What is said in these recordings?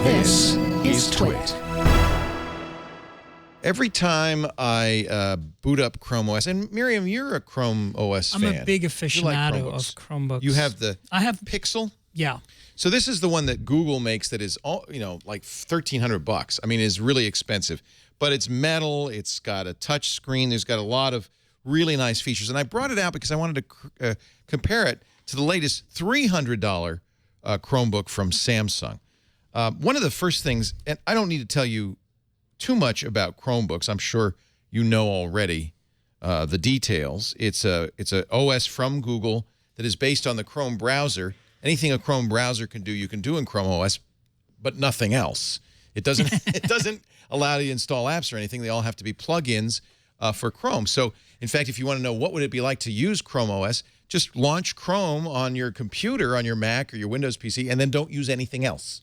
This is TWiT. Every time I boot up Chrome OS, and Miriam, you're a Chrome OS fan. I'm a big aficionado of Chromebooks. You have the I have Pixel? Yeah. So this is the one that Google makes that is all, like $1,300. I mean, it's really expensive, but it's metal. It's got a touch screen. There's got a lot of really nice features. And I brought it out because I wanted to compare it to the latest $300 Chromebook from Samsung. One of the first things, and I don't need to tell you too much about Chromebooks. I'm sure you know already the details. It's a OS from Google that is based on the Chrome browser. Anything a Chrome browser can do, you can do in Chrome OS, but nothing else. It doesn't allow you to install apps or anything. They all have to be plugins for Chrome. So, in fact, if you want to know what would it be like to use Chrome OS, just launch Chrome on your computer, on your Mac or your Windows PC, and then don't use anything else.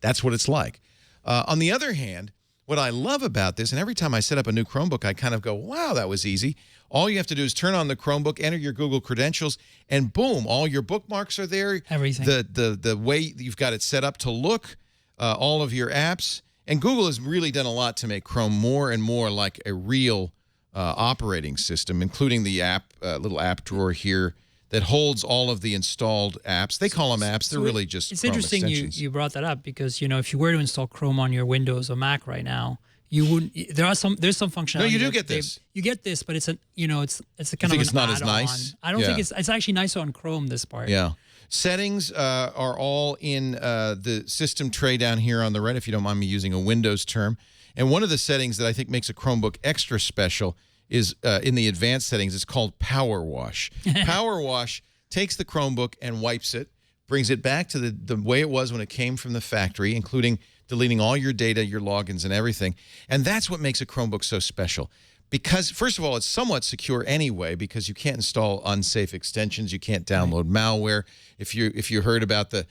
That's what it's like. On the other hand, what I love about this, and every time I set up a new Chromebook, I kind of go, wow, that was easy. All you have to do is turn on the Chromebook, enter your Google credentials, and boom, all your bookmarks are there. Everything. The way you've got it set up to look, all of your apps. And Google has really done a lot to make Chrome more and more like a real operating system, including the app, little app drawer here that holds all of the installed apps. They call them apps. They're really just It's Chrome interesting extensions. you brought that up because, if you were to install Chrome on your Windows or Mac right now, you wouldn't. There's some functionality. No, you do get this. You get this, but it's a it's a kind think of it's an not as add-on. nice? I don't Yeah. think it's actually nicer on Chrome, this part. Yeah. Settings are all in the system tray down here on the right, if you don't mind me using a Windows term. And one of the settings that I think makes a Chromebook extra special is in the advanced settings. It's called Power Wash. Power Wash takes the Chromebook and wipes it, brings it back to the way it was when it came from the factory, including deleting all your data, your logins, and everything. And that's what makes a Chromebook so special. Because, first of all, it's somewhat secure anyway because you can't install unsafe extensions. You can't download malware. If you heard about the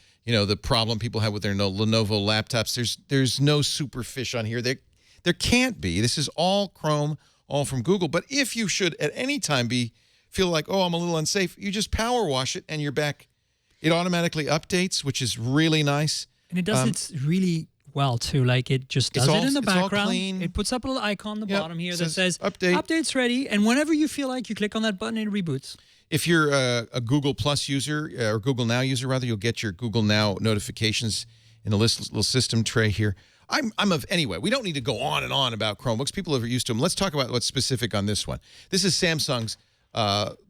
problem people have with their Lenovo laptops, there's no superfish on here. There can't be. This is all Chrome, all from Google. But if you should at any time feel like, oh, I'm a little unsafe, you just power wash it and you're back. It automatically updates, which is really nice. And it does it really well too. Like it just does it in the background. Clean. It puts up a little icon on the bottom here that says update. Update's ready. And whenever you feel like, you click on that button and it reboots. If you're a Google Plus user, or Google Now user rather, you'll get your Google Now notifications in the little system tray here. Anyway, we don't need to go on and on about Chromebooks. People are used to them. Let's talk about what's specific on this one. This is Samsung's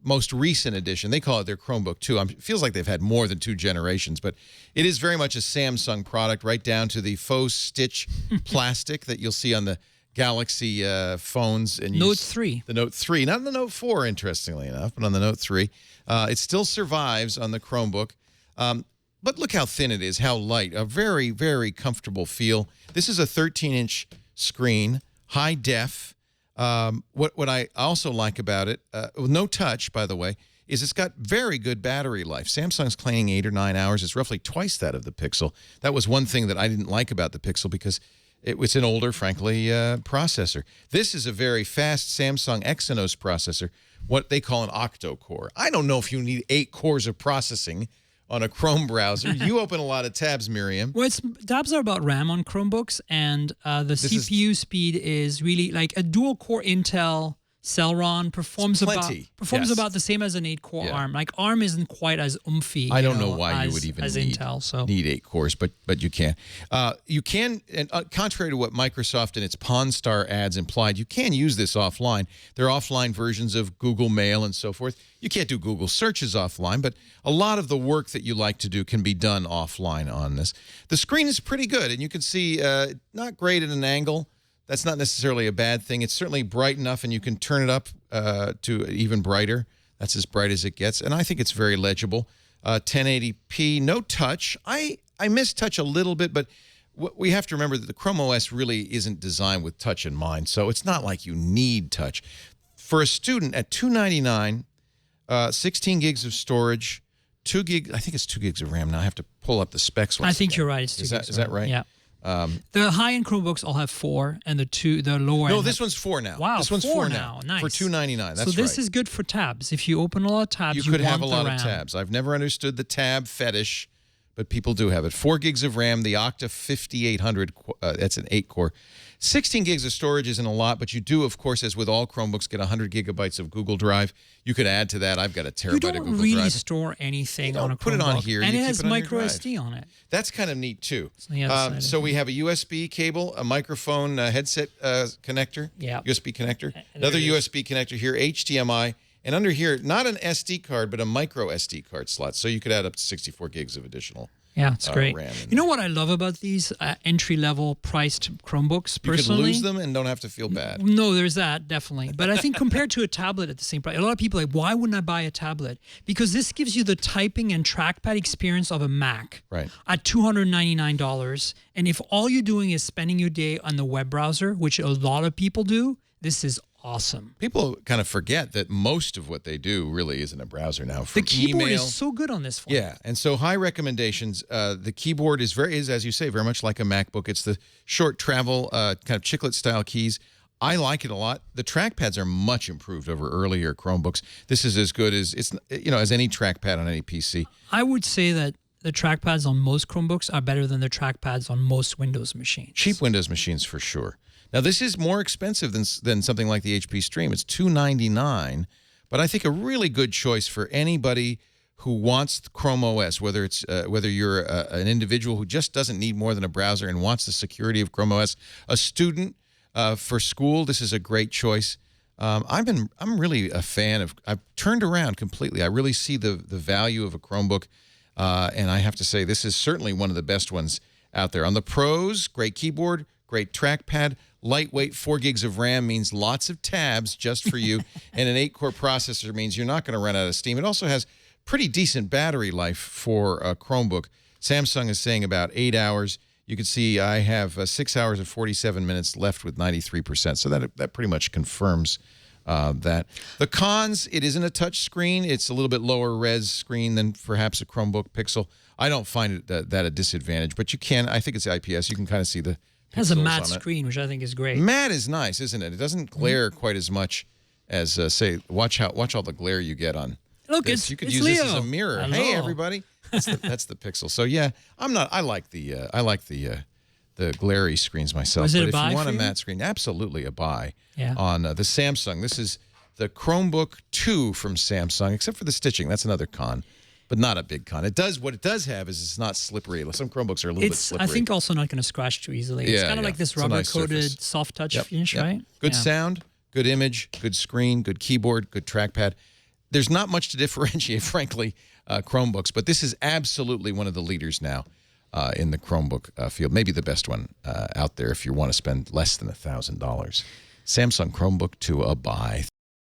most recent edition. They call it their Chromebook 2. It feels like they've had more than 2 generations, but it is very much a Samsung product, right down to the faux stitch plastic that you'll see on the Galaxy phones. And Note 3. The Note 3. Not the Note 4, interestingly enough, but on the Note 3. It still survives on the Chromebook. But look how thin it is, how light. A very, very comfortable feel. This is a 13-inch screen, high def. What I also like about it, no touch, by the way, is it's got very good battery life. Samsung's claiming 8 or 9 hours. It's roughly twice that of the Pixel. That was one thing that I didn't like about the Pixel because it's an older, frankly, processor. This is a very fast Samsung Exynos processor, what they call an octo-core. I don't know if you need 8 cores of processing on a Chrome browser. You open a lot of tabs, Miriam. Well, tabs are about RAM on Chromebooks, and the CPU speed is really like a dual-core Intel Celeron performs about the same as an 8-core ARM. Like ARM isn't quite as oomphy. I don't know why you would even need Intel, need 8 cores, but you can. You can, and contrary to what Microsoft and its Pawn Star ads implied, you can use this offline. There are offline versions of Google Mail and so forth. You can't do Google searches offline, but a lot of the work that you like to do can be done offline on this. The screen is pretty good, and you can see not great at an angle. That's not necessarily a bad thing. It's certainly bright enough, and you can turn it up to even brighter. That's as bright as it gets, and I think it's very legible. 1080p, no touch. I miss touch a little bit, but we have to remember that the Chrome OS really isn't designed with touch in mind, so it's not like you need touch. For a student at $299, 16 gigs of storage, 2 gig. I think it's 2 gigs of RAM. Now I have to pull up the specs. I think you're right. It's 2 gigs. Is that right? Yeah. The high-end Chromebooks all have 4, and the lower. No, this one's 4 now. Wow, this one's 4 now. Nice. For $299. That's right. So this is good for tabs. If you open a lot of tabs, you could have a lot of tabs. I've never understood the tab fetish, but people do have it. 4 gigs of RAM, the Octa 5800, that's an 8-core. 16 gigs of storage isn't a lot, but you do, of course, as with all Chromebooks, get 100 gigabytes of Google Drive. You could add to that. I've got a terabyte of Google Drive. You don't really store anything on a Chromebook. Put it on here. And it has micro SD on it. That's kind of neat, too. So we have a USB cable, a microphone headset connector, USB connector, another USB connector here, HDMI, and under here, not an SD card, but a micro SD card slot. So you could add up to 64 gigs of additional it's great. RAM. You know what I love about these entry-level priced Chromebooks, personally? You could lose them and don't have to feel bad. No, there's that, definitely. But I think compared to a tablet at the same price, a lot of people are like, why wouldn't I buy a tablet? Because this gives you the typing and trackpad experience of a Mac at $299. And if all you're doing is spending your day on the web browser, which a lot of people do, this is awesome. People kind of forget that most of what they do really is in a browser now. The keyboard is so good on this one. Yeah, and so high recommendations. The keyboard is as you say, very much like a MacBook. It's the short travel kind of chiclet style keys. I like it a lot. The trackpads are much improved over earlier Chromebooks. This is as good as as any trackpad on any PC. I would say that the trackpads on most Chromebooks are better than the trackpads on most Windows machines. Cheap Windows machines for sure. Now, this is more expensive than something like the HP Stream. It's $299, but I think a really good choice for anybody who wants Chrome OS, whether you're an individual who just doesn't need more than a browser and wants the security of Chrome OS, a student for school. This is a great choice. I'm really a fan of. I've turned around completely. I really see the value of a Chromebook, and I have to say this is certainly one of the best ones out there. On the pros, great keyboard, great trackpad. Lightweight, 4 gigs of RAM means lots of tabs just for you, and an 8-core processor means you're not going to run out of steam. It also has pretty decent battery life for a Chromebook. Samsung is saying about 8 hours. You can see I have 6 hours and 47 minutes left with 93%, so that pretty much confirms that. The cons, it isn't a touch screen. It's a little bit lower res screen than perhaps a Chromebook Pixel. I don't find it that a disadvantage, but you can. I think it's IPS. You can kind of see the It has a matte screen, which I think is great. Matte is nice, isn't it? It doesn't glare quite as much as, say, watch all the glare you get on. Look, this. You could use Leo. this as a mirror. Hello. Hey, everybody, that's the Pixel. So yeah, I like the glary screens myself. Was it but a buy if you want for a you? matte screen, absolutely a buy. Yeah. On the Samsung, this is the Chromebook 2 from Samsung, except for the stitching. That's another con. But not a big con. What it does have is it's not slippery. Some Chromebooks are a little bit slippery. I think also not going to scratch too easily. It's kind of like this rubber-coated soft touch finish, right? Good sound, good image, good screen, good keyboard, good trackpad. There's not much to differentiate, frankly, Chromebooks, but this is absolutely one of the leaders now in the Chromebook field. Maybe the best one out there if you want to spend less than $1,000. Samsung Chromebook 2, a buy.